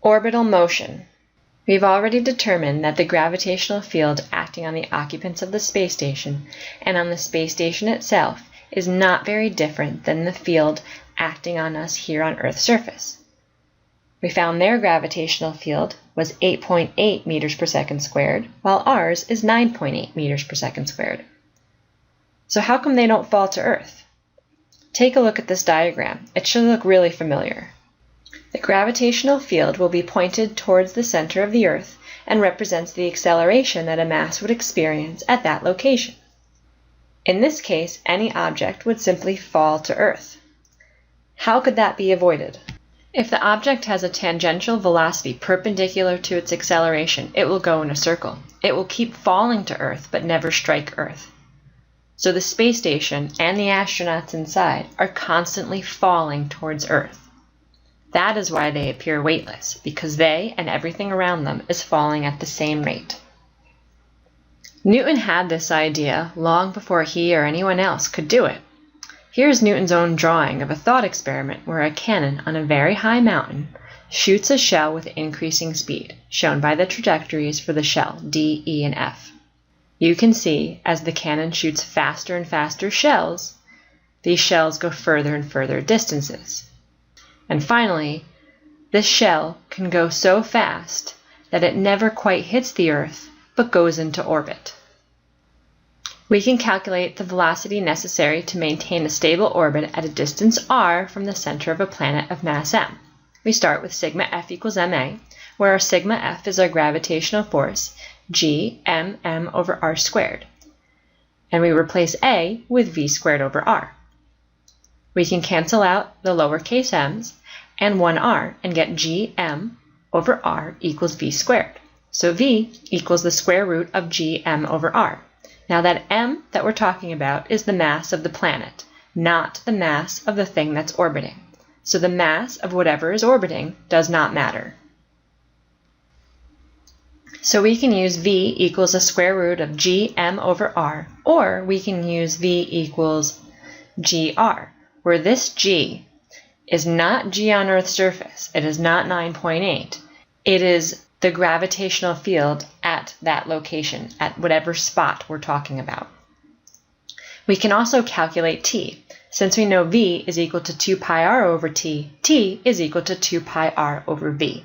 Orbital motion. We've already determined that the gravitational field acting on the occupants of the space station and on the space station itself is not very different than the field acting on us here on Earth's surface. We found their gravitational field was 8.8 meters per second squared, while ours is 9.8 meters per second squared. So how come they don't fall to Earth? Take a look at this diagram. It should look really familiar. The gravitational field will be pointed towards the center of the Earth and represents the acceleration that a mass would experience at that location. In this case, any object would simply fall to Earth. How could that be avoided? If the object has a tangential velocity perpendicular to its acceleration, it will go in a circle. It will keep falling to Earth but never strike Earth. So the space station and the astronauts inside are constantly falling towards Earth. That is why they appear weightless, because they and everything around them is falling at the same rate. Newton had this idea long before he or anyone else could do it. Here's Newton's own drawing of a thought experiment where a cannon on a very high mountain shoots a shell with increasing speed, shown by the trajectories for the shell D, E, and F. You can see as the cannon shoots faster and faster shells, these shells go further and further distances. And finally, this shell can go so fast that it never quite hits the Earth, but goes into orbit. We can calculate the velocity necessary to maintain a stable orbit at a distance r from the center of a planet of mass m. We start with sigma F equals ma, where our sigma F is our gravitational force, g m over r squared. And we replace a with v squared over r. We can cancel out the lowercase m's and 1r and get gm over r equals v squared. So v equals the square root of gm over r. Now that m that we're talking about is the mass of the planet, not the mass of the thing that's orbiting. So the mass of whatever is orbiting does not matter. So we can use v equals the square root of gm over r, or we can use v equals gr, where this g is not g on Earth's surface. It is not 9.8. It is the gravitational field at that location, at whatever spot we're talking about. We can also calculate t. Since we know v is equal to 2 pi r over t, t is equal to 2 pi r over v.